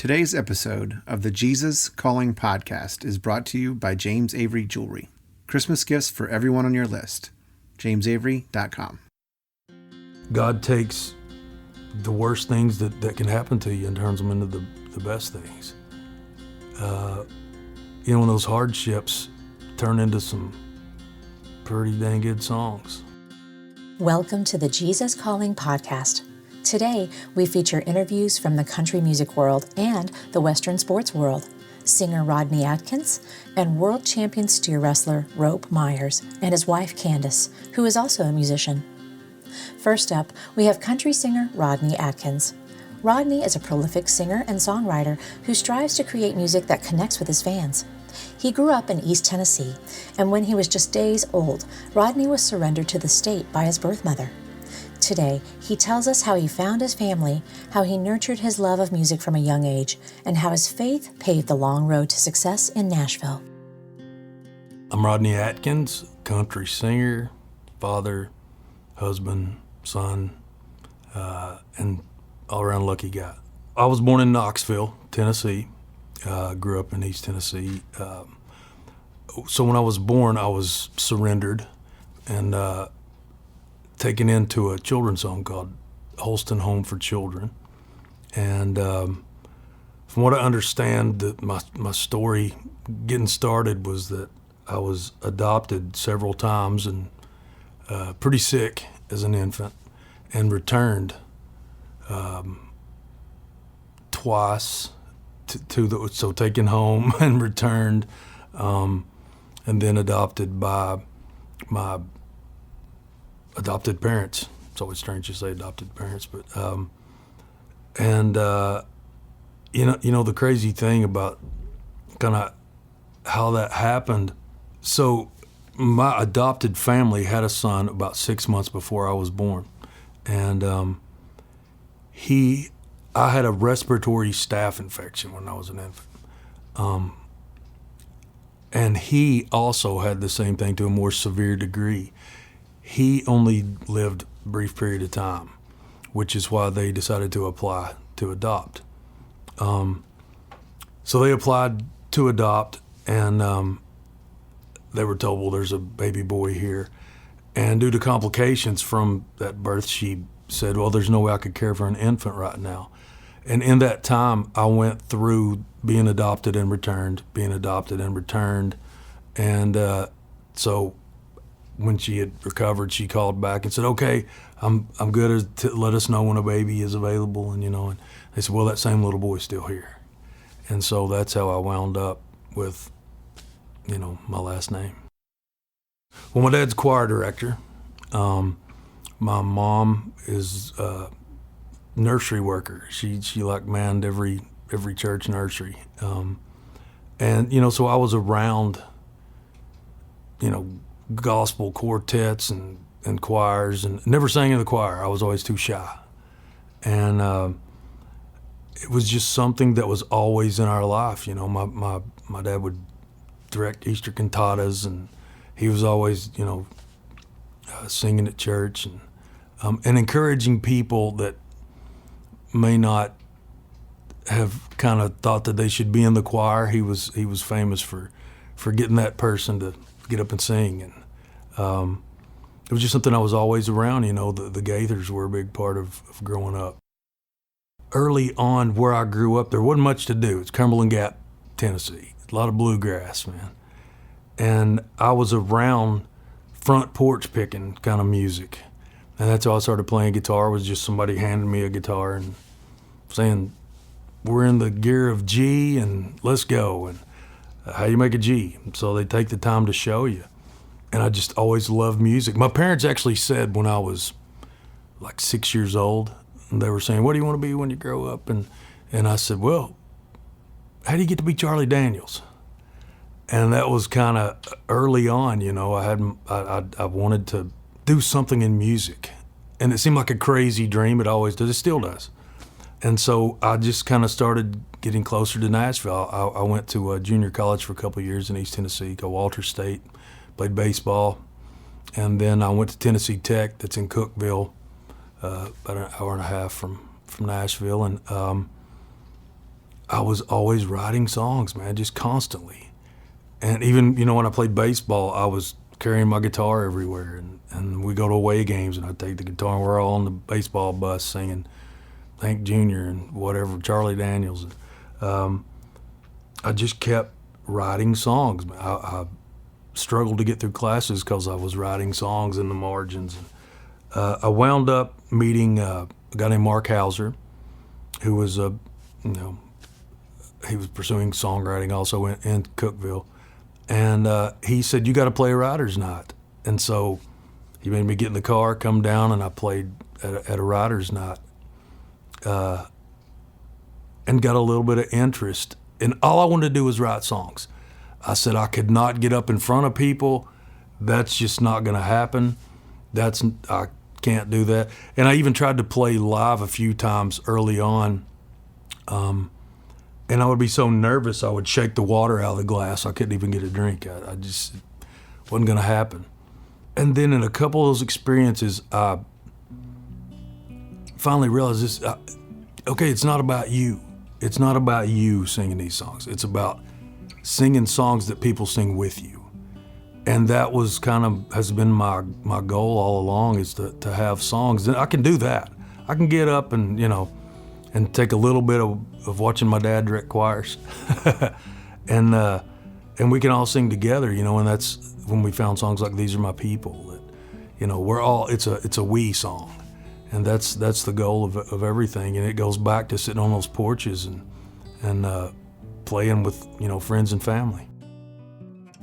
Today's episode of the Jesus Calling podcast is brought to you by James Avery Jewelry. Christmas gifts for everyone on your list. JamesAvery.com. God takes the worst things that can happen to you and turns them into the best things. When those hardships turn into some pretty dang good songs. Welcome to the Jesus Calling podcast. Today, we feature interviews from the country music world and the Western sports world. Singer Rodney Atkins and world champion steer wrestler Rope Myers and his wife Candice, who is also a musician. First up, we have country singer Rodney Atkins. Rodney is a prolific singer and songwriter who strives to create music that connects with his fans. He grew up in East Tennessee, and when he was just days old, Rodney was surrendered to the state by his birth mother. Today, he tells us how he found his family, how he nurtured his love of music from a young age, and how his faith paved the long road to success in Nashville. I'm Rodney Atkins, country singer, father, husband, son, and all-around lucky guy. I was born in Knoxville, Tennessee. Grew up in East Tennessee. So when I was born, I was surrendered and taken into a children's home called Holston Home for Children. And from what I understand, my story getting started was that I was adopted several times and pretty sick as an infant and returned twice so taken home and returned, and then adopted by my adopted parents. It's always strange to say adopted parents, but the crazy thing about kind of how that happened. So my adopted family had a son about 6 months before I was born, and I had a respiratory staph infection when I was an infant. And he also had the same thing to a more severe degree. He only lived a brief period of time, which is why they decided to apply to adopt. So they applied to adopt, and they were told, well, there's a baby boy here. And due to complications from that birth, she said, well, there's no way I could care for an infant right now. And in that time, I went through being adopted and returned, being adopted and returned. And so when she had recovered, she called back and said, okay, I'm good to let us know when a baby is available. And they said, well, that same little boy's still here. And so that's how I wound up with, my last name. Well, my dad's choir director. My mom is nursery worker. She like manned every church nursery. So I was around, gospel quartets and choirs, and never sang in the choir. I was always too shy. And it was just something that was always in our life. My dad would direct Easter cantatas, and he was always, singing at church and encouraging people that may not have kind of thought that they should be in the choir. He was famous for getting that person to get up and sing, and it was just something I was always around. The Gaithers were a big part of growing up. Early on, where I grew up, there wasn't much to do. It's Cumberland Gap, Tennessee. A lot of bluegrass, man. And I was around front porch picking kind of music. And that's how I started playing guitar, was just somebody handing me a guitar and saying, we're in the gear of G and let's go. And how you make a G. So they take the time to show you. And I just always loved music. My parents actually said when I was like 6 years old, and they were saying, what do you want to be when you grow up? And I said, well, how do you get to be Charlie Daniels? And that was kind of early on, I wanted to do something in music. And it seemed like a crazy dream. It always does. It still does. And so I just kind of started getting closer to Nashville. I went to a junior college for a couple of years in East Tennessee, called Walter State, played baseball. And then I went to Tennessee Tech, that's in Cookeville, about an hour and a half from Nashville. And I was always writing songs, man, just constantly. And even, when I played baseball, I was carrying my guitar everywhere. And we go to away games, and I'd take the guitar, and we're all on the baseball bus singing Hank Jr. and whatever, Charlie Daniels. I just kept writing songs. I struggled to get through classes because I was writing songs in the margins. I wound up meeting a guy named Mark Hauser, who was he was pursuing songwriting also in Cookeville. And he said, "You got to play a writer's night." And so he made me get in the car, come down, and I played at a writer's night. And got a little bit of interest. And all I wanted to do was write songs. I said I could not get up in front of people. That's just not going to happen. I can't do that. And I even tried to play live a few times early on. And I would be so nervous, I would shake the water out of the glass. I couldn't even get a drink. I just, it wasn't going to happen. And then in a couple of those experiences, I finally realized this, okay, it's not about you. It's not about you singing these songs. It's about singing songs that people sing with you. And that was has been my goal all along, is to have songs. And I can do that. I can get up and, and take a little bit of watching my dad direct choirs. and we can all sing together, and that's when we found songs like These Are My People. That, we're all, it's a we song. And that's the goal of everything. And it goes back to sitting on those porches and playing with, friends and family.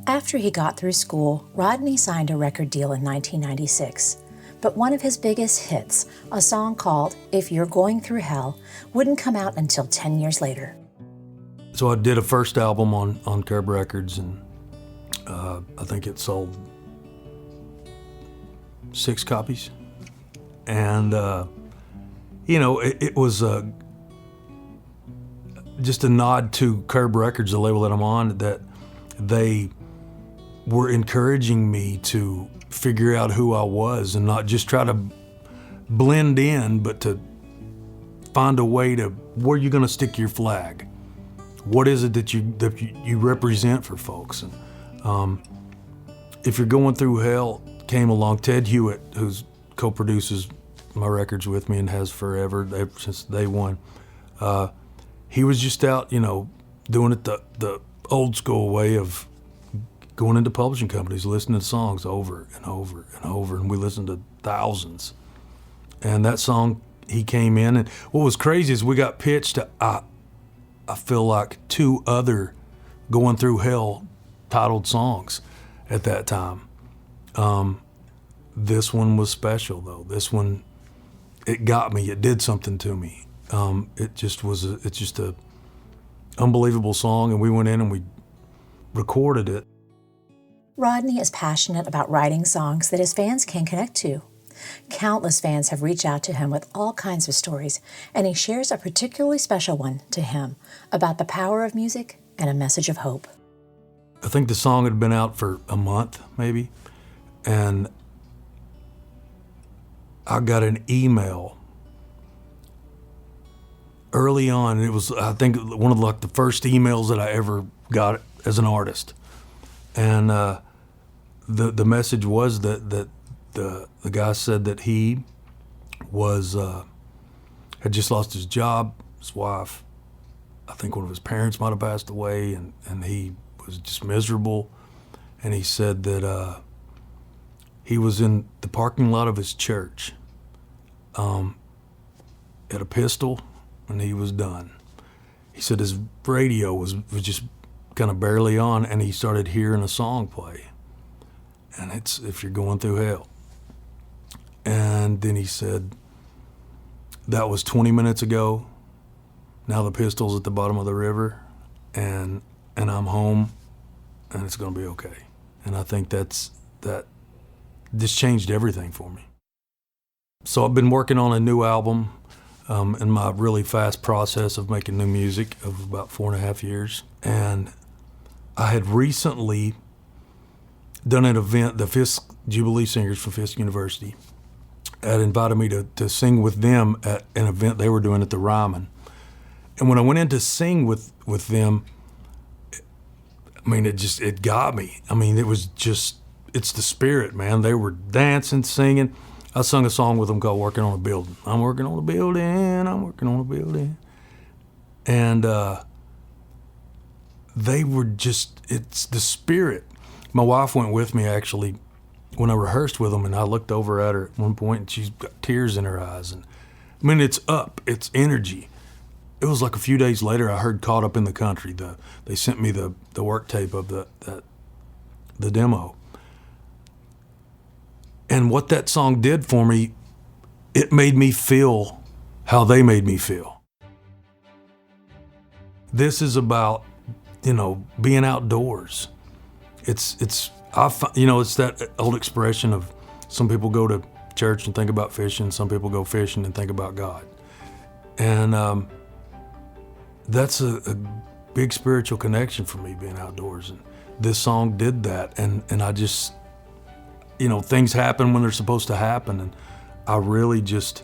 After he got through school, Rodney signed a record deal in 1996. But one of his biggest hits, a song called If You're Going Through Hell, wouldn't come out until 10 years later. So I did a first album on Curb Records, and I think it sold 6 copies. And, it was just a nod to Curb Records, the label that I'm on, that they were encouraging me to figure out who I was and not just try to blend in, but to find a way to, where you're going to stick your flag. What is it that you represent for folks? And If You're Going Through Hell came along. Ted Hewitt, who's co-produces my records with me and has forever, since day one. He was just out, doing it the old school way of going into publishing companies, listening to songs over and over and over, and we listened to thousands. And that song, he came in, and what was crazy is we got pitched to, I feel like, 2 other Going Through Hell titled songs at that time. This one was special, though. This one, it got me. It did something to me. It's just a unbelievable song, and we went in and we recorded it. Rodney is passionate about writing songs that his fans can connect to. Countless fans have reached out to him with all kinds of stories, and he shares a particularly special one to him about the power of music and a message of hope. I think the song had been out for a month, maybe, and I got an email early on. It was, I think, one of the first emails that I ever got as an artist. And the message was that the guy said that he was had just lost his job, his wife. I think one of his parents might have passed away, and he was just miserable. And he said that he was in the parking lot of his church, at a pistol, and he was done. He said his radio was just kind of barely on, and he started hearing a song play, and it's If You're Going Through Hell. And then he said, that was 20 minutes ago. Now the pistol's at the bottom of the river, and I'm home, and it's going to be okay. And I think that this changed everything for me. So I've been working on a new album in my really fast process of making new music of about 4.5 years. And I had recently done an event, the Fisk Jubilee Singers from Fisk University had invited me to sing with them at an event they were doing at the Ryman. And when I went in to sing with them, I mean, it got me. I mean, it's the spirit, man. They were dancing, singing. I sung a song with them called Working on a Building. I'm working on a building, I'm working on a building. And they were just, it's the spirit. My wife went with me, actually, when I rehearsed with them, and I looked over at her at one point, and she's got tears in her eyes. And I mean, it's energy. It was like a few days later, I heard Caught Up in the Country. They sent me the work tape of the demo. And what that song did for me, it made me feel how they made me feel. This is about, being outdoors. It's that old expression of some people go to church and think about fishing, some people go fishing and think about God. And that's a big spiritual connection for me, being outdoors. And this song did that. And I just, things happen when they're supposed to happen. And I really just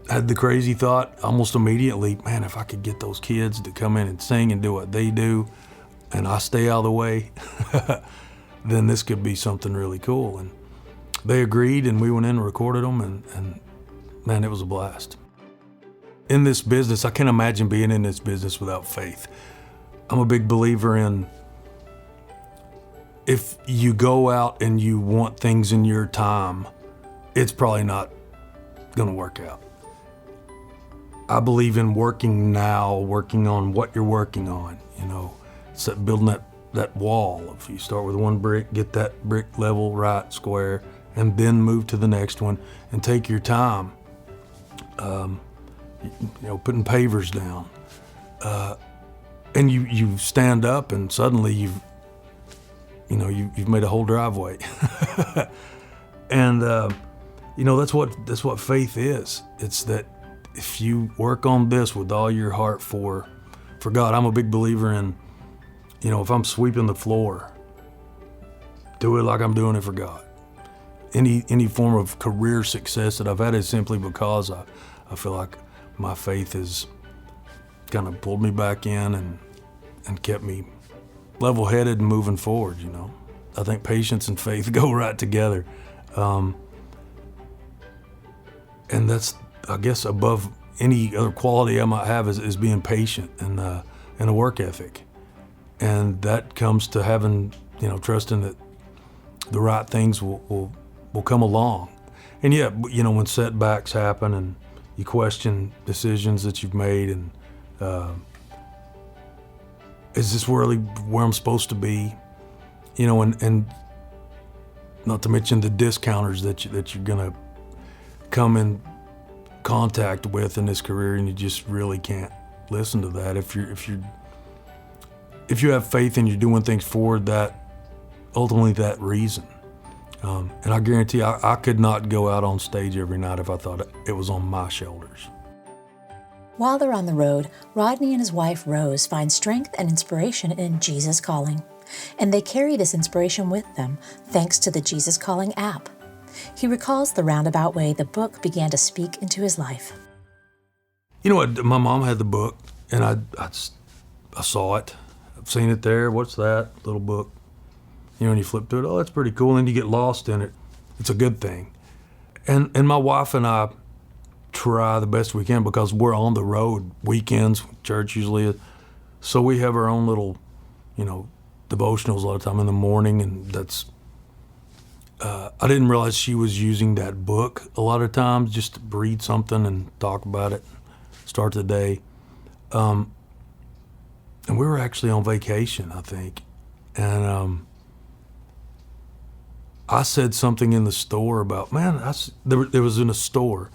had the crazy thought almost immediately, man, if I could get those kids to come in and sing and do what they do, and I stay out of the way, then this could be something really cool. And they agreed, and we went in and recorded them, and man, it was a blast. In this business, I can't imagine being in this business without faith. I'm a big believer in, if you go out and you want things in your time, it's probably not going to work out. I believe in working now, working on what you're working on, It's that building that wall. If you start with one brick, get that brick level, right, square, and then move to the next one and take your time, putting pavers down. And you stand up and suddenly you've made a whole driveway. And, that's what faith is. It's that if you work on this with all your heart for God, I'm a big believer in, if I'm sweeping the floor, do it like I'm doing it for God. Any form of career success that I've had is simply because I feel like my faith has kind of pulled me back in and kept me level-headed and moving forward, I think patience and faith go right together. And that's, I guess, above any other quality I might have is being patient and a work ethic. And that comes to having, trusting that the right things will come along. And yeah, when setbacks happen and you question decisions that you've made and is this really where I'm supposed to be? And not to mention the discounters that you're gonna come in contact with in this career, and you just really can't listen to that. If you have faith and you're doing things for that, ultimately that reason. And I guarantee I could not go out on stage every night if I thought it was on my shoulders. While they're on the road, Rodney and his wife Rose find strength and inspiration in Jesus Calling. And they carry this inspiration with them thanks to the Jesus Calling app. He recalls the roundabout way the book began to speak into his life. You know what? My mom had the book, and I saw it. I've seen it there. What's that little book? And you flip through it. Oh, that's pretty cool. And you get lost in it. It's a good thing. And my wife and I try the best we can because we're on the road weekends. Church usually is. So we have our own little, devotionals a lot of time in the morning, and that's. I didn't realize she was using that book a lot of times just to read something and talk about it, start the day. And we were actually on vacation, I think. And I said something in the store about, there was in a store.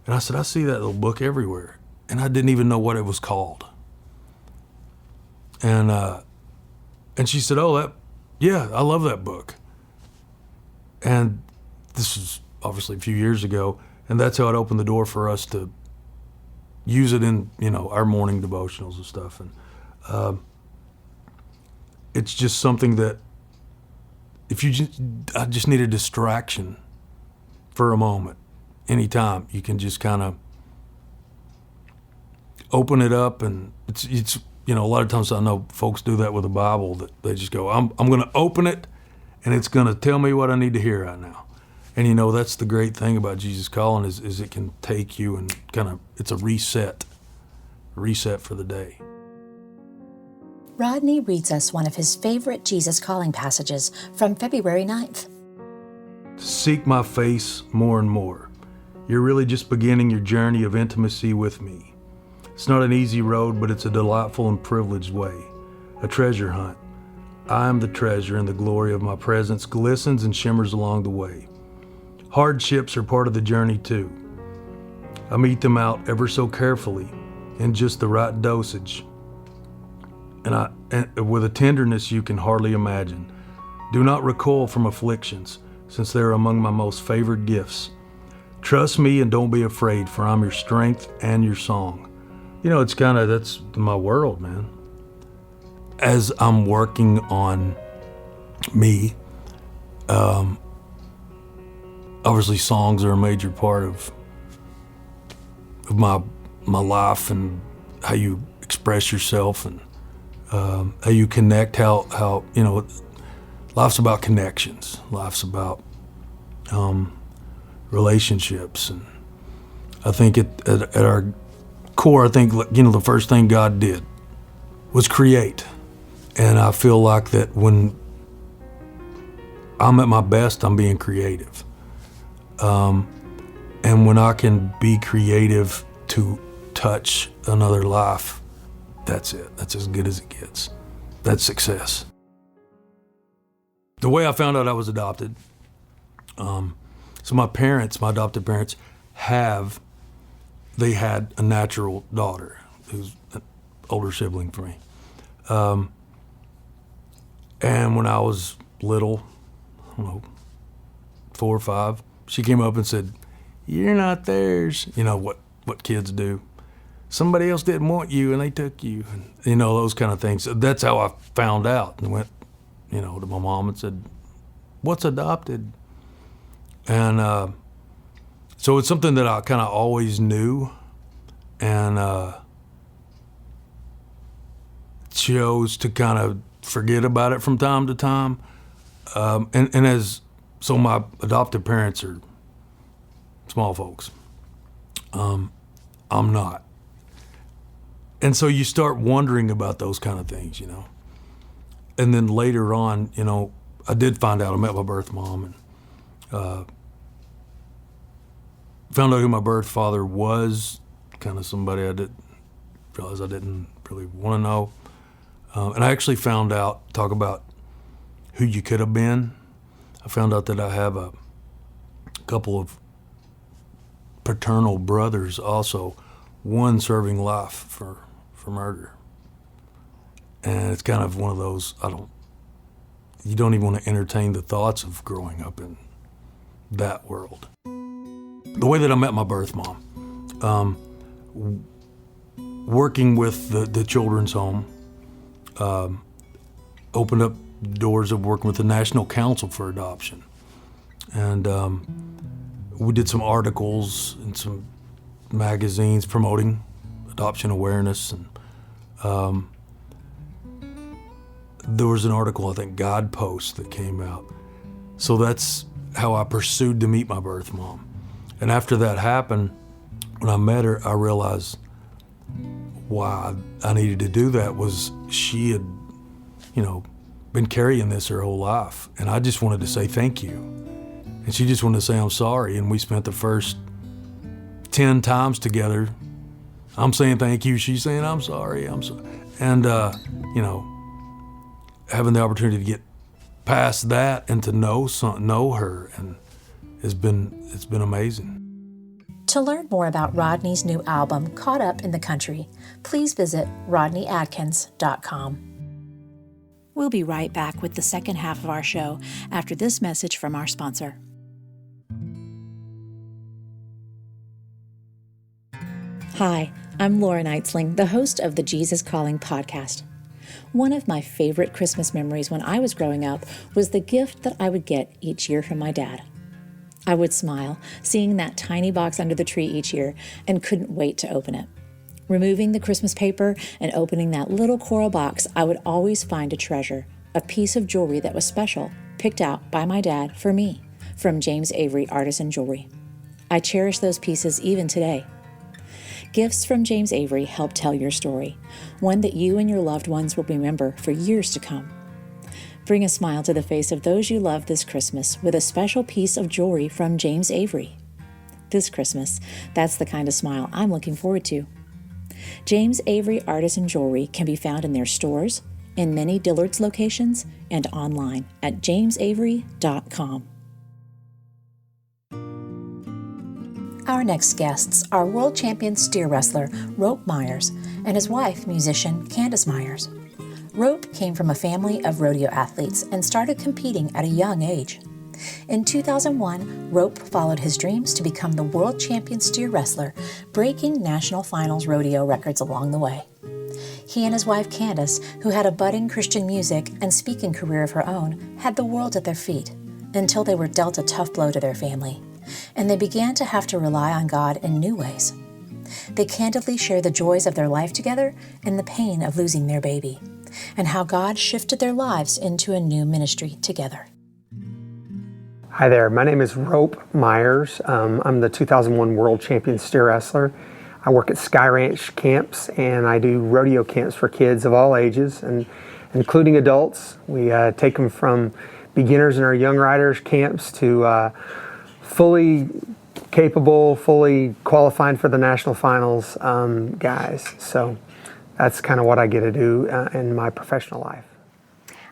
And I said, I see that little book everywhere. And I didn't even know what it was called. And she said, yeah, I love that book. And this was obviously a few years ago, and that's how it opened the door for us to use it in, our morning devotionals and stuff. And it's just something that I just need a distraction for a moment. Anytime you can just kind of open it up, and it's a lot of times I know folks do that with the Bible, that they just go, I'm going to open it, and it's going to tell me what I need to hear right now. And that's the great thing about Jesus Calling is it can take you and it's a reset for the day. Rodney reads us one of his favorite Jesus Calling passages from February 9th. Seek my face more and more. You're really just beginning your journey of intimacy with me. It's not an easy road, but it's a delightful and privileged way, a treasure hunt. I am the treasure, and the glory of my presence glistens and shimmers along the way. Hardships are part of the journey too. I mete them out ever so carefully, in just the right dosage, and with a tenderness you can hardly imagine. Do not recoil from afflictions, since they are among my most favored gifts. Trust me and don't be afraid, for I'm your strength and your song. That's my world, man. As I'm working on me, obviously songs are a major part of my life, and how you express yourself, and how you connect, how life's about connections. Life's about relationships. And I think at our core, I think, the first thing God did was create. And I feel like that when I'm at my best, I'm being creative. And when I can be creative to touch another life, that's it. That's as good as it gets. That's success. The way I found out I was adopted, so my adopted parents had a natural daughter who's an older sibling for me. And when I was little, 4 or 5, she came up and said, "You're not theirs." What kids do. Somebody else didn't want you and they took you. And, those kind of things. That's how I found out, and went, to my mom and said, "What's adopted?" And so it's something that I kind of always knew, and chose to kind of forget about it from time to time. So my adopted parents are small folks. I'm not. And so you start wondering about those kind of things, And then later on, I did find out. I met my birth mom, and found out who my birth father was, kind of somebody I didn't realize I didn't really want to know. And I actually found out, talk about who you could have been. I found out that I have a couple of paternal brothers also, one serving life for murder. And it's kind of one of those, you don't even want to entertain the thoughts of growing up in that world. The way that I met my birth mom, working with the children's home, opened up doors of working with the National Council for Adoption. And we did some articles in some magazines promoting adoption awareness. And there was an article, I think, Guidepost, that came out. So that's how I pursued to meet my birth mom. And after that happened, when I met her, I realized why I needed to do that was she had, been carrying this her whole life. And I just wanted to say thank you. And she just wanted to say I'm sorry. And we spent the first 10 times together. I'm saying thank you. She's saying I'm sorry. And, having the opportunity to get past that and to know her, and it's been amazing. To learn more about Rodney's new album, Caught Up in the Country, please visit rodneyatkins.com. We'll be right back with the second half of our show after this message from our sponsor. Hi, I'm Laura Neitzling, the host of the Jesus Calling podcast. One of my favorite Christmas memories when I was growing up was the gift that I would get each year from my dad. I would smile, seeing that tiny box under the tree each year, and couldn't wait to open it. Removing the Christmas paper and opening that little coral box, I would always find a treasure, a piece of jewelry that was special, picked out by my dad for me, from James Avery Artisan Jewelry. I cherish those pieces even today. Gifts from James Avery help tell your story, one that you and your loved ones will remember for years to come. Bring a smile to the face of those you love this Christmas with a special piece of jewelry from James Avery. This Christmas, that's the kind of smile I'm looking forward to. James Avery Artisan Jewelry can be found in their stores, in many Dillard's locations, and online at jamesavery.com. Our next guests are world champion steer wrestler Rope Myers and his wife, musician Candice Myers. Rope came from a family of rodeo athletes and started competing at a young age. In 2001, Rope followed his dreams to become the world champion steer wrestler, breaking National Finals Rodeo records along the way. He and his wife Candace, who had a budding Christian music and speaking career of her own, had the world at their feet until they were dealt a tough blow to their family, and they began to have to rely on God in new ways. They candidly share the joys of their life together and the pain of losing their baby, and how God shifted their lives into a new ministry together. Hi there, my name is Rope Myers. I'm the 2001 World Champion Steer Wrestler. I work at Sky Ranch camps and I do rodeo camps for kids of all ages, and including adults. We take them from beginners in our young riders camps to fully capable, fully qualified for the National Finals guys. So that's kind of what I get to do in my professional life.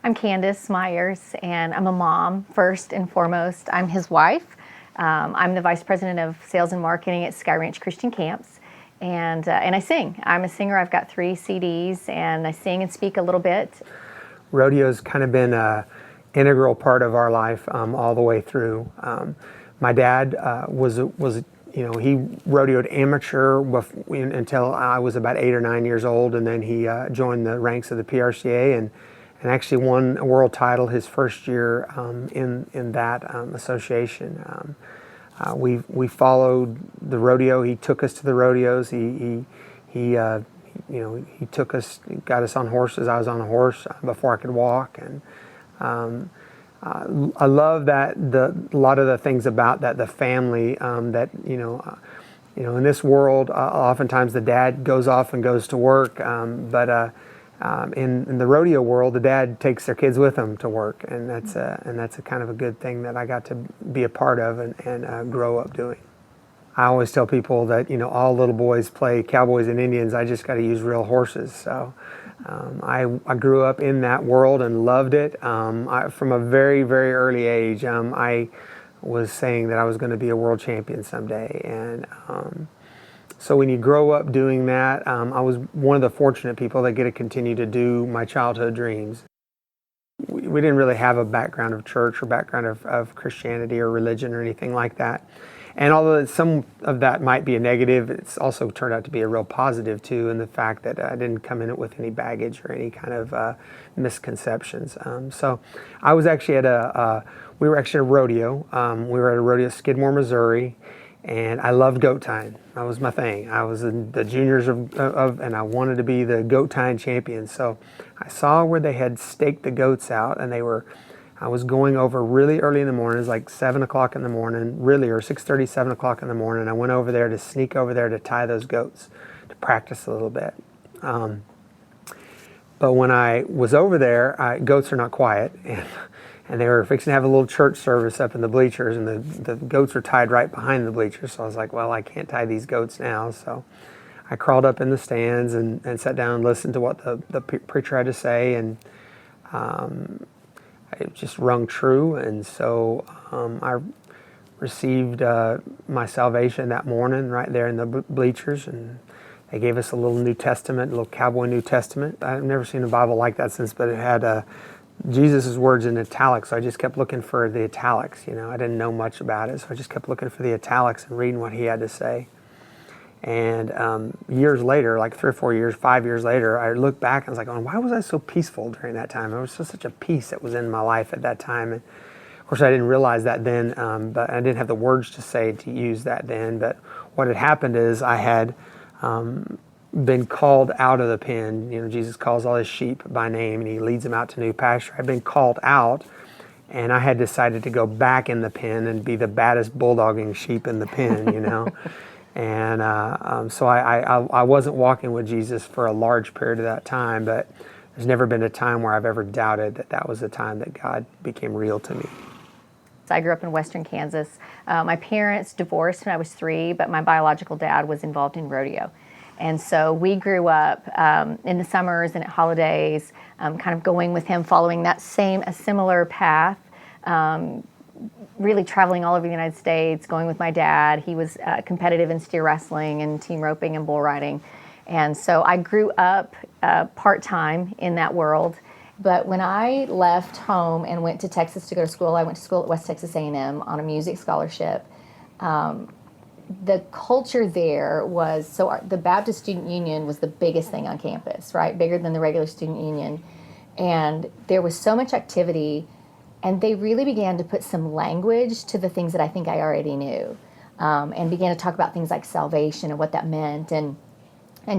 I'm Candice Myers, and I'm a mom first and foremost. I'm his wife. I'm the Vice President of Sales and Marketing at Sky Ranch Christian Camps, and I sing. I'm a singer. I've got 3 CDs, and I sing and speak a little bit. Rodeo's kind of been an integral part of our life all the way through. My dad was he rodeoed amateur until I was about 8 or 9 years old, and then he joined the ranks of the PRCA and actually won a world title his first year in that association. We followed the rodeo. He took us to the rodeos. He took us, got us on horses. I was on a horse before I could walk, and I love that a lot of the things about that, the family that in this world, oftentimes the dad goes off and goes to work, but in the rodeo world, the dad takes their kids with them to work, and that's a kind of a good thing that I got to be a part of and grow up doing. I always tell people that all little boys play cowboys and Indians. I just got to use real horses. So I grew up in that world and loved it. From a very, very early age, I was saying that I was going to be a world champion someday, and so when you grow up doing that, I was one of the fortunate people that get to continue to do my childhood dreams. We didn't really have a background of church or background of Christianity or religion or anything like that. And although some of that might be a negative, it's also turned out to be a real positive too, in the fact that I didn't come in it with any baggage or any kind of misconceptions. So I was actually we were actually at a rodeo. We were at a rodeo, Skidmore, Missouri. And I loved goat tying. That was my thing. I was in the juniors and I wanted to be the goat tying champion. So I saw where they had staked the goats out, and I was going over really early in the morning. It was like 7 o'clock in the morning, really, or 6:30, 7 o'clock in the morning. I went over there to sneak over there to tie those goats, to practice a little bit. But when I was over there, goats are not quiet. And they were fixing to have a little church service up in the bleachers, and the goats were tied right behind the bleachers. So I was like, well, I can't tie these goats now. So I crawled up in the stands and sat down and listened to what the preacher had to say, and it just rung true. And so I received my salvation that morning right there in the bleachers, and they gave us a little New Testament, a little cowboy New Testament. I've never seen a Bible like that since, but it had Jesus' words in italics, so I just kept looking for the italics. I didn't know much about it, so I just kept looking for the italics and reading what he had to say. And years later, like 3 or 4 years, 5 years later, I look back and I was like, oh, why was I so peaceful during that time? There was such a peace that was in my life at that time. And of course, I didn't realize that then, but I didn't have the words to use that then. But what had happened is I had been called out of the pen. Jesus calls all his sheep by name and he leads them out to new pasture. I'd been called out, and I had decided to go back in the pen and be the baddest bulldogging sheep in the pen, And so I wasn't walking with Jesus for a large period of that time, but there's never been a time where I've ever doubted that was the time that God became real to me. I grew up in western Kansas. My parents divorced when I was 3, but my biological dad was involved in rodeo. And so we grew up in the summers and at holidays, kind of going with him, following a similar path, really traveling all over the United States, going with my dad. He was competitive in steer wrestling and team roping and bull riding. And so I grew up part-time in that world. But when I left home and went to Texas to go to school, I went to school at West Texas A&M on a music scholarship. The culture there was, the Baptist Student Union was the biggest thing on campus, right? Bigger than the regular student union. And there was so much activity, and they really began to put some language to the things that I think I already knew, and began to talk about things like salvation and what that meant, and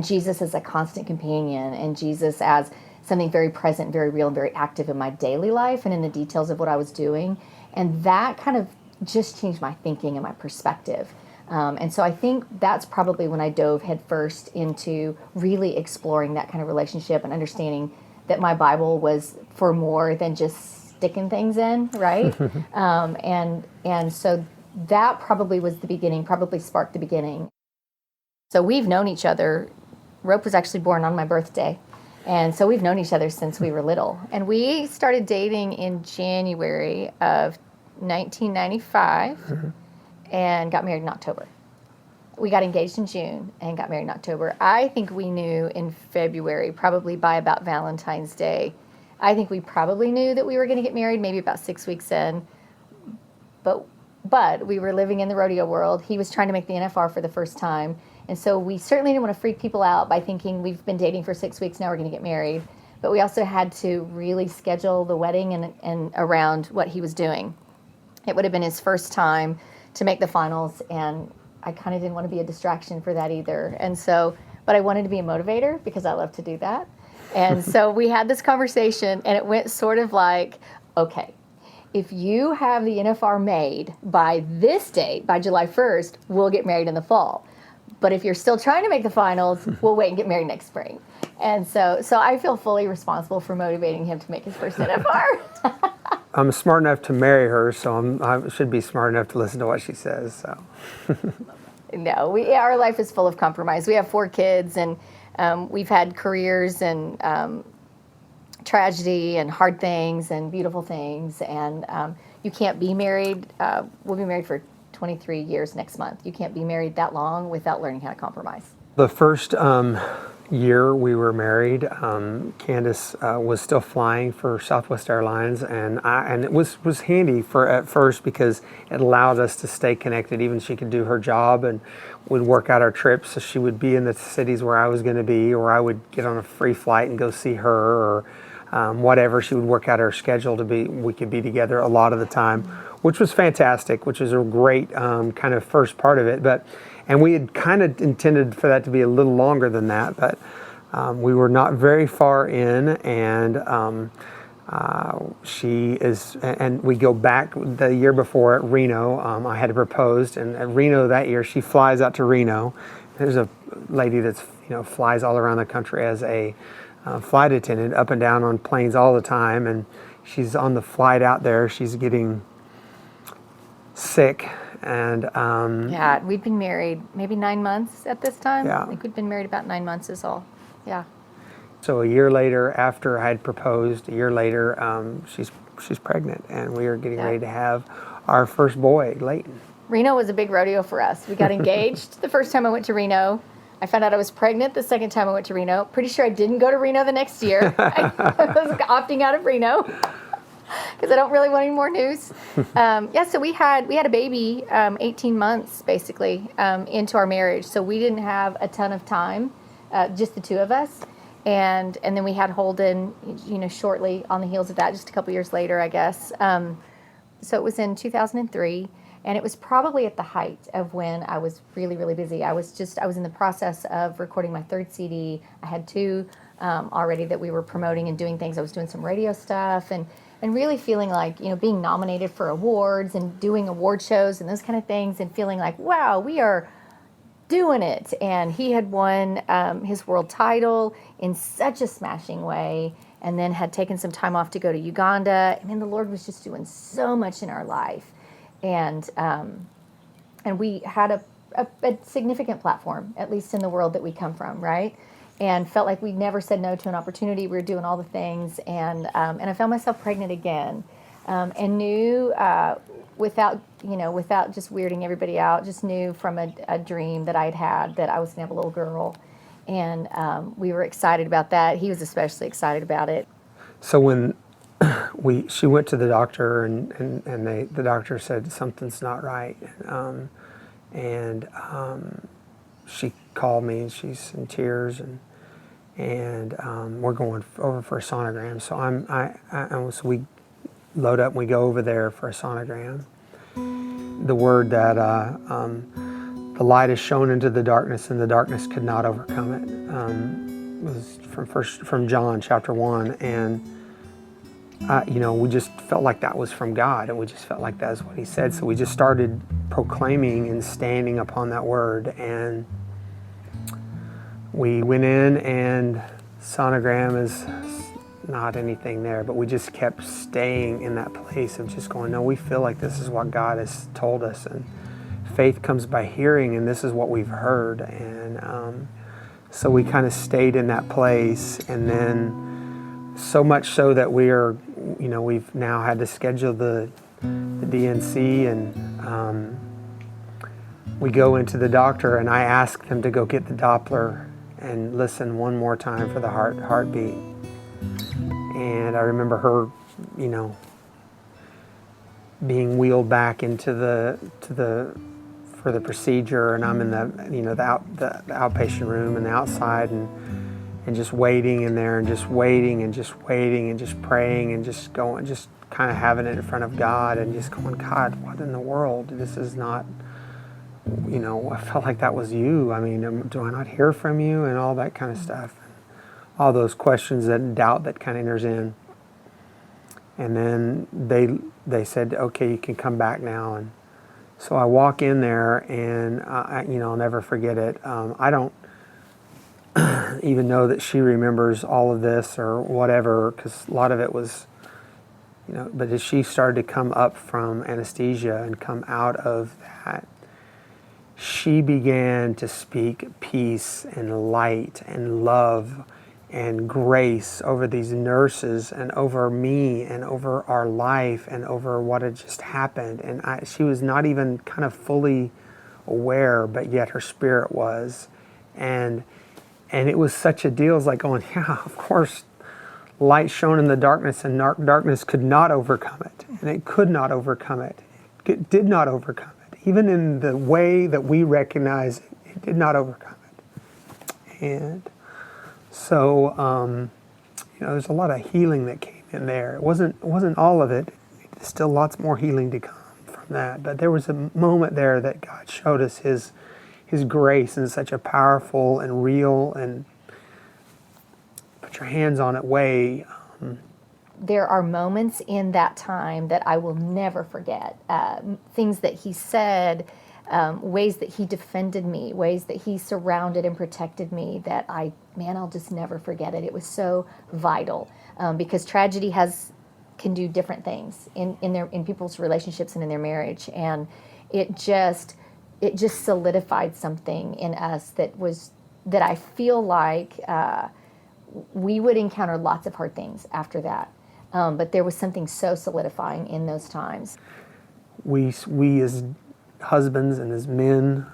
Jesus as a constant companion, and Jesus as something very present, very real, and very active in my daily life and in the details of what I was doing. And that kind of just changed my thinking and my perspective. And so I think that's probably when I dove headfirst into really exploring that kind of relationship and understanding that my Bible was for more than just sticking things in, right? And so that probably was the beginning, probably sparked the beginning. So we've known each other. Rope was actually born on my birthday. And so we've known each other since we were little. And we started dating in January of 1995 and got married in October. We got engaged in June and got married in October. I think we knew in February, probably by about Valentine's Day. I think we probably knew that we were going to get married maybe about 6 weeks in. But we were living in the rodeo world. He was trying to make the NFR for the first time. And so we certainly didn't want to freak people out by thinking we've been dating for 6 weeks, now we're going to get married. But we also had to really schedule the wedding and around what he was doing. It would have been his first time to make the finals, and I kind of didn't want to be a distraction for that either. And so, but I wanted to be a motivator because I love to do that. And so we had this conversation, and it went sort of like, okay, if you have the NFR made by this date, by July 1st, we'll get married in the fall. But if you're still trying to make the finals, we'll wait and get married next spring. And so I feel fully responsible for motivating him to make his first NFR. I'm smart enough to marry her, so I should be smart enough to listen to what she says. So. No, our life is full of compromise. We have 4 kids, and we've had careers and tragedy and hard things and beautiful things. And you can't be married. We'll be married for 23 years next month. You can't be married that long without learning how to compromise. The first year we were married, Candace was still flying for Southwest Airlines, and it was handy at first because it allowed us to stay connected. Even she could do her job and would work out our trips. So she would be in the cities where I was going to be, or I would get on a free flight and go see her, or whatever. She would work out our schedule we could be together a lot of the time, which was fantastic, which was a great kind of first part of it. And we had kind of intended for that to be a little longer than that, but we were not very far in, and she is, and we go back the year before at Reno. I had proposed, and at Reno that year, she flies out to Reno. There's a lady that's flies all around the country as a flight attendant, up and down on planes all the time, and she's on the flight out there. She's getting sick. And yeah, we'd been married maybe 9 months at this time. Yeah. I think we'd been married about 9 months is all. Yeah. So a year later, after I had proposed, she's pregnant, and we are getting ready to have our first boy, Leighton. Reno was a big rodeo for us. We got engaged the first time I went to Reno. I found out I was pregnant the second time I went to Reno. Pretty sure I didn't go to Reno the next year. I was opting out of Reno because I don't really want any more news. So we had a baby 18 months basically into our marriage. So we didn't have a ton of time, just the two of us. And then we had Holden, shortly on the heels of that, just a couple years later, I guess. So it was in 2003. And it was probably at the height of when I was really, really busy. I was in the process of recording my third CD. I had two already that we were promoting and doing things. I was doing some radio stuff and really feeling like, being nominated for awards and doing award shows and those kind of things and feeling like, wow, we are doing it. And he had won his world title in such a smashing way, and then had taken some time off to go to Uganda. And then the Lord was just doing so much in our life. And we had a significant platform, at least in the world that we come from, right? And felt like we never said no to an opportunity. We were doing all the things, and I found myself pregnant again, and knew without just weirding everybody out, just knew from a dream that I'd had that I was gonna have a little girl, and we were excited about that. He was especially excited about it. So when she went to the doctor, and the doctor said something's not right, and she called me, and she's in tears, and we're going over for a sonogram. So we load up and we go over there for a sonogram. The word that the light is shown into the darkness, and the darkness could not overcome it. Was from John chapter 1, and we just felt like that was from God, and we just felt like that's what He said. So we just started proclaiming and standing upon that word, and we went in, and sonogram is not anything there, but we just kept staying in that place of just going, no, we feel like this is what God has told us, and faith comes by hearing, and this is what we've heard. And so we kind of stayed in that place, and then so much so that we've now had to schedule the DNC, and we go into the doctor, and I ask them to go get the Doppler and listen one more time for the heartbeat. And I remember her, being wheeled back into for the procedure, and I'm in the outpatient room and the outside, and just waiting in there, and just waiting and just waiting and just praying and just going, just kind of having it in front of God, and just going, God, what in the world? This is not, I felt like that was you. I mean, do I not hear from you? And all that kind of stuff. All those questions and doubt that kind of enters in. And then they said, okay, you can come back now. And so I walk in there, and I'll never forget it. I don't even know that she remembers all of this or whatever, because a lot of it was, but as she started to come up from anesthesia and come out of that, she began to speak peace and light and love and grace over these nurses and over me and over our life and over what had just happened. And she was not even kind of fully aware, but yet her spirit was. And it was such a deal. It's like going, yeah, of course, light shone in the darkness, and darkness could not overcome it. And it could not overcome it. It did not overcome it. Even in the way that we recognize it, it did not overcome it. And so, there's a lot of healing that came in there. It wasn't all of it. There's still lots more healing to come from that. But there was a moment there that God showed us His grace in such a powerful and real and put your hands on it way. There are moments in that time that I will never forget. Things that He said, ways that He defended me, ways that He surrounded and protected me, that I'll just never forget it. It was so vital, because tragedy can do different things in people's relationships and in their marriage, and it just solidified something in us that I feel like we would encounter lots of hard things after that. But there was something so solidifying in those times. We as husbands and as men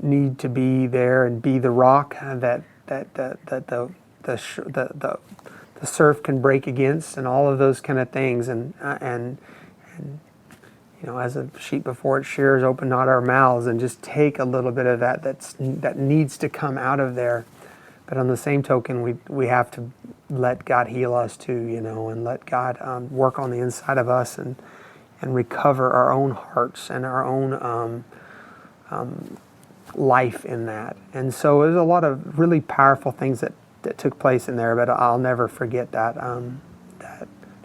need to be there and be the rock that the surf can break against, and all of those kind of things. And as a sheep before it shears, open not our mouths, and just take a little bit of that needs to come out of there. But on the same token, we have to let God heal us too, and let God work on the inside of us, and and recover our own hearts and our own life in that. And so there's a lot of really powerful things that took place in there, but I'll never forget that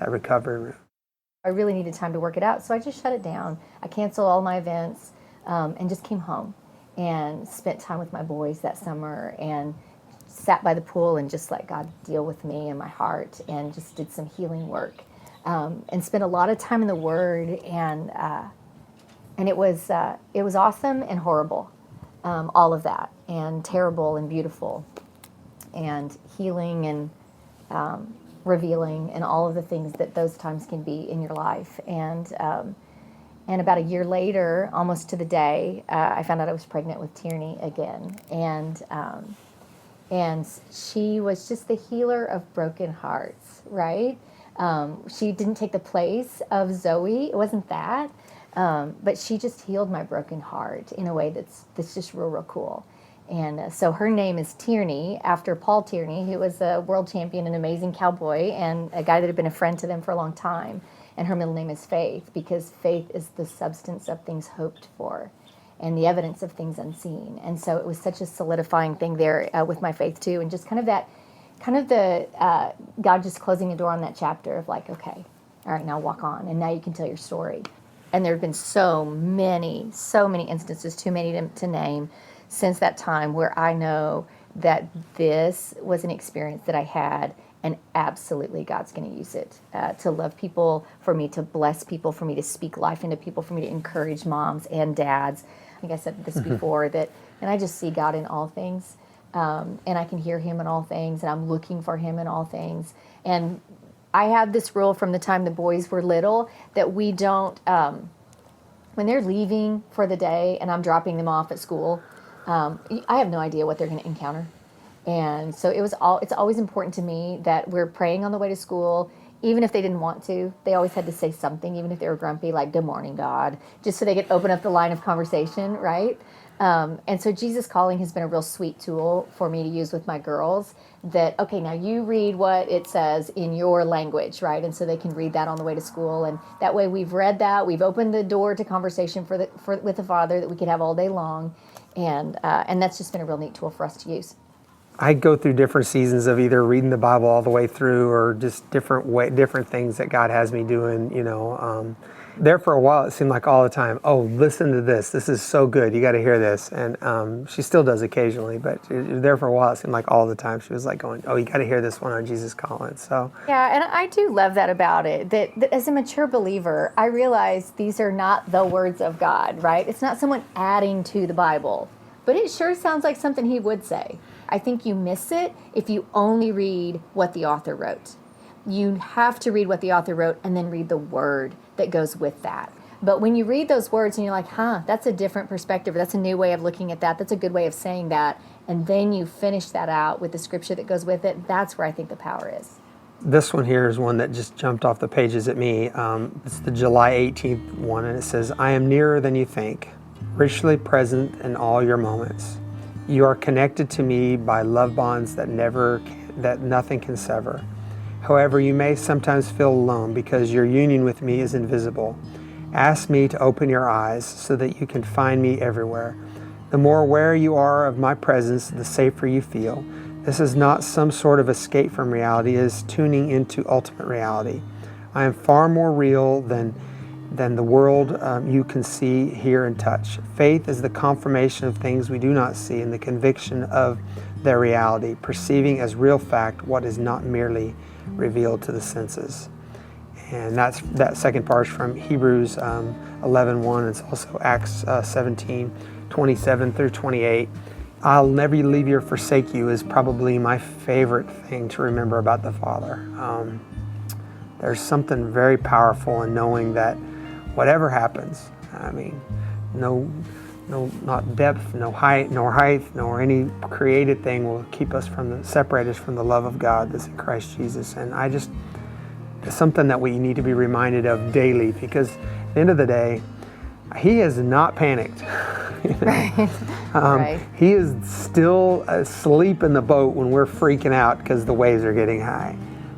recovery room. I really needed time to work it out, so I just shut it down. I canceled all my events and just came home and spent time with my boys that summer and sat by the pool and just let God deal with me and my heart and just did some healing work and spent a lot of time in the Word, and it was awesome and horrible, all of that, and terrible and beautiful, and healing and revealing, and all of the things that those times can be in your life. And about a year later, almost to the day, I found out I was pregnant with Tierney again, and she was just the healer of broken hearts, right? She didn't take the place of Zoe. It wasn't that. But she just healed my broken heart in a way that's just real cool. And so her name is Tierney, after Paul Tierney, who was a world champion, an amazing cowboy, and a guy that had been a friend to them for a long time. And her middle name is Faith, because faith is the substance of things hoped for and the evidence of things unseen. And so it was such a solidifying thing there with my faith too, and just kind of the God just closing the door on that chapter of like, okay, all right, now walk on, and now you can tell your story. And there have been so many instances, too many to name, since that time where I know that this was an experience that I had, and absolutely God's going to use it to love people, for me to bless people, for me to speak life into people, for me to encourage moms and dads. I think I said this before, and I just see God in all things, and I can hear Him in all things, and I'm looking for Him in all things. And I have this rule from the time the boys were little that we don't, when they're leaving for the day and I'm dropping them off at school, I have no idea what they're going to encounter. And so it's always important to me that we're praying on the way to school, even if they didn't want to. They always had to say something, even if they were grumpy, like, "Good morning, God," just so they could open up the line of conversation, right? And so Jesus Calling has been a real sweet tool for me to use with my girls, that, okay, now you read what it says in your language, right? And so they can read that on the way to school. And that way we've read that, we've opened the door to conversation with the Father that we could have all day long. And that's just been a real neat tool for us to use. I go through different seasons of either reading the Bible all the way through, or just different things that God has me doing, There for a while, it seemed like all the time, oh, listen to this. This is so good. You got to hear this. And she still does occasionally, but there for a while, it seemed like all the time she was like going, oh, you got to hear this one on Jesus Calling. So yeah, and I do love that about it, that as a mature believer, I realize these are not the words of God, right? It's not someone adding to the Bible, but it sure sounds like something He would say. I think you miss it if you only read what the author wrote. You have to read what the author wrote and then read the word that goes with that. But when you read those words and you're like, that's a different perspective, that's a new way of looking at that, that's a good way of saying that, and then you finish that out with the scripture that goes with it, that's where I think the power is. this one here is one that just jumped off the pages at me. It's the July 18th one, and it says, I am nearer than you think, richly present in all your moments. You are connected to me by love bonds that nothing can sever. However, you may sometimes feel alone because your union with me is invisible. Ask me to open your eyes so that you can find me everywhere. The more aware you are of my presence, the safer you feel. This is not some sort of escape from reality, it is tuning into ultimate reality. I am far more real than the world you can see, hear, and touch. Faith is the confirmation of things we do not see and the conviction of their reality, perceiving as real fact what is not merely revealed to the senses. And that second part is from Hebrews 11:1. It's also Acts 17:27 through 28. I'll never leave you or forsake you is probably my favorite thing to remember about the Father. There's something very powerful in knowing that whatever happens, not depth, no height, nor any created thing will separate us from the love of God that's in Christ Jesus. And it's something that we need to be reminded of daily, because at the end of the day, He is not panicked. Right. Right. He is still asleep in the boat when we're freaking out because the waves are getting high.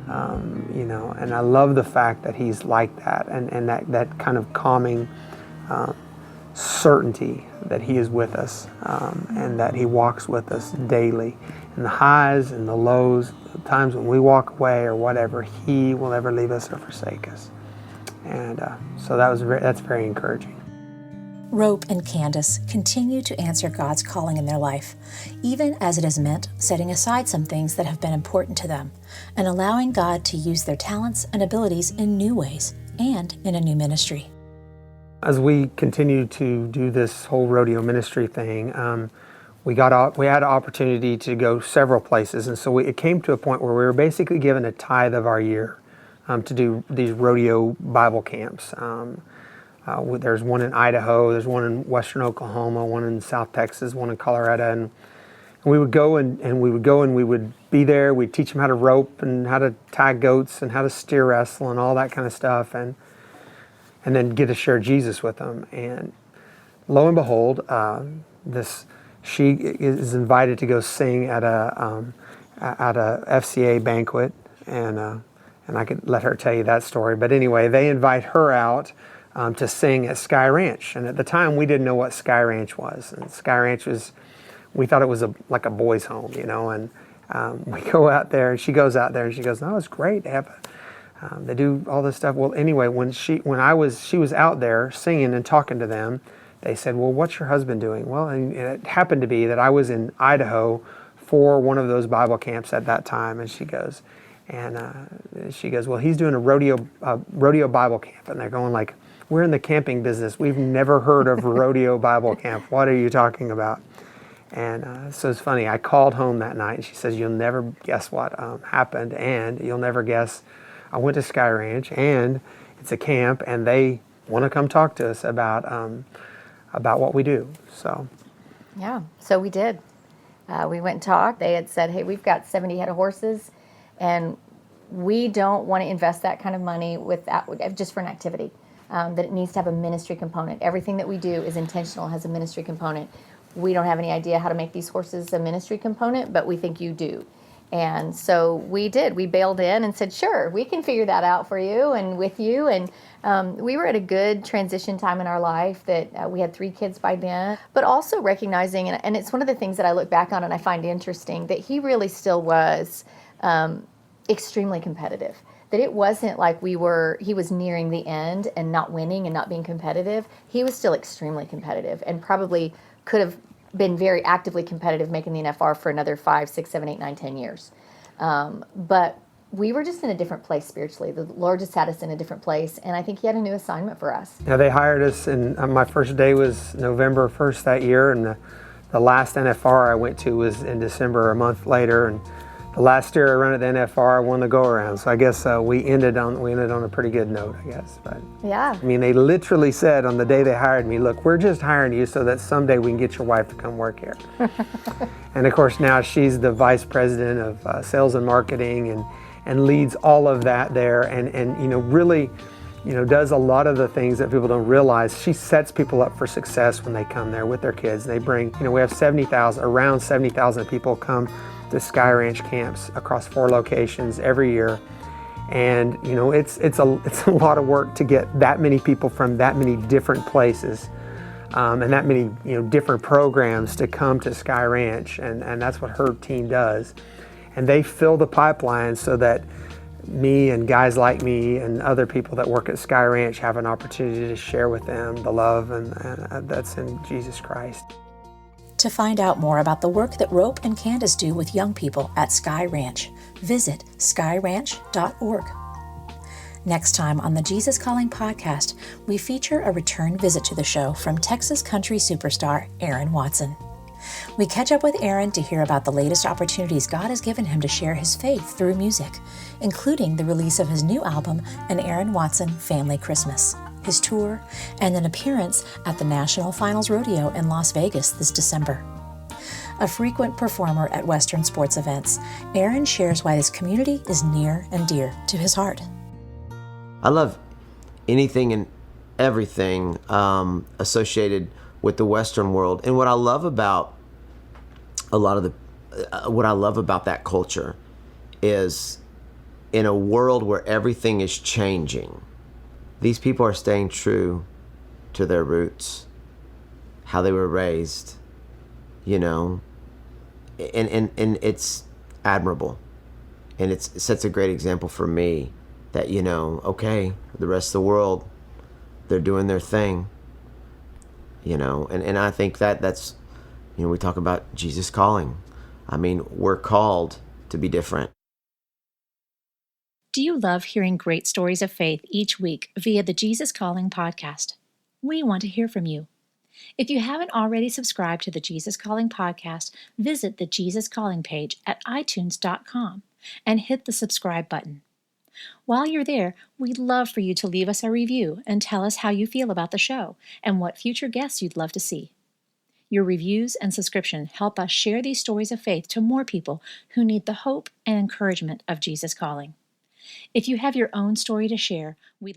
You know, and I love the fact that he's like that, and that kind of calming certainty that he is with us, and that he walks with us daily. In the highs and the lows, the times when we walk away or whatever, he will never leave us or forsake us. And so that's very encouraging. Rope and Candace continue to answer God's calling in their life, even as it has meant setting aside some things that have been important to them and allowing God to use their talents and abilities in new ways and in a new ministry. As we continue to do this whole rodeo ministry thing, we had an opportunity to go several places, and so it came to a point where we were basically given a tithe of our year to do these rodeo Bible camps. There's one in Idaho, there's one in western Oklahoma, one in South Texas, one in Colorado, and we would go and we would be there. We'd teach them how to rope and how to tie goats and how to steer wrestle and all that kind of stuff, and then get to share Jesus with them. And lo and behold, she is invited to go sing at a FCA banquet, and I could let her tell you that story. But anyway, they invite her out to sing at Sky Ranch. And at the time, we didn't know what Sky Ranch was. And Sky Ranch we thought it was like a boys' home, you know. And we go out there, and she goes out there, and she goes, "No, it's great. They do all this stuff." Well, anyway, when she was out there singing and talking to them, they said, "Well, what's your husband doing?" Well, and it happened to be that I was in Idaho for one of those Bible camps at that time, and she goes, "Well, he's doing a rodeo Bible camp," and they're going like, "We're in the camping business. We've never heard of rodeo Bible camp. What are you talking about?" And so it's funny. I called home that night, and she says, "You'll never guess what happened, and you'll never guess. I went to Sky Ranch, and it's a camp, and they want to come talk to us about what we do." So, yeah, so we did. We went and talked. They had said, "Hey, we've got 70 head of horses, and we don't want to invest that kind of money just for an activity. That it needs to have a ministry component. Everything that we do is intentional, has a ministry component. We don't have any idea how to make these horses a ministry component, but we think you do." And so we did. We bailed in and said, "Sure, we can figure that out for you and with you." And we were at a good transition time in our life that we had 3 kids by then, but also recognizing, and it's one of the things that I look back on and I find interesting, that he really still was extremely competitive. That it wasn't like he was nearing the end and not winning and not being competitive. He was still extremely competitive and probably could have been very actively competitive making the NFR for another 5, 6, 7, 8, 9, 10 years. But we were just in a different place spiritually. The Lord just had us in a different place, and I think he had a new assignment for us. Now they hired us, and my first day was November 1st that year, and the last NFR I went to was in December, a month later, and the last year I ran at the NFR, I won the go-around. So I guess we ended on a pretty good note, I guess. But yeah. I mean, they literally said on the day they hired me, "Look, we're just hiring you so that someday we can get your wife to come work here." And of course now she's the vice president of sales and marketing and leads all of that there, and really, does a lot of the things that people don't realize. She sets people up for success when they come there with their kids. They bring, we have around 70,000 people come to Sky Ranch camps across 4 locations every year, and it's a lot of work to get that many people from that many different places and that many different programs to come to Sky Ranch, and that's what her team does, and they fill the pipeline so that me and guys like me and other people that work at Sky Ranch have an opportunity to share with them the love and that's in Jesus Christ. To find out more about the work that Rope and Candace do with young people at Sky Ranch, visit skyranch.org. Next time on the Jesus Calling podcast, we feature a return visit to the show from Texas country superstar Aaron Watson. We catch up with Aaron to hear about the latest opportunities God has given him to share his faith through music, including the release of his new album, An Aaron Watson Family Christmas, his tour, and an appearance at the National Finals Rodeo in Las Vegas this December. A frequent performer at Western sports events, Aaron shares why this community is near and dear to his heart. I love anything and everything associated with the Western world, and what I love about what I love about that culture is in a world where everything is changing, these people are staying true to their roots, how they were raised, you know, and it's admirable. And it sets a great example for me that, you know, okay, the rest of the world, they're doing their thing, you know, and I think that's, you know, we talk about Jesus calling. I mean, we're called to be different. Do you love hearing great stories of faith each week via the Jesus Calling podcast? We want to hear from you. If you haven't already subscribed to the Jesus Calling podcast, visit the Jesus Calling page at itunes.com and hit the subscribe button. While you're there, we'd love for you to leave us a review and tell us how you feel about the show and what future guests you'd love to see. Your reviews and subscription help us share these stories of faith to more people who need the hope and encouragement of Jesus Calling. If you have your own story to share, we'd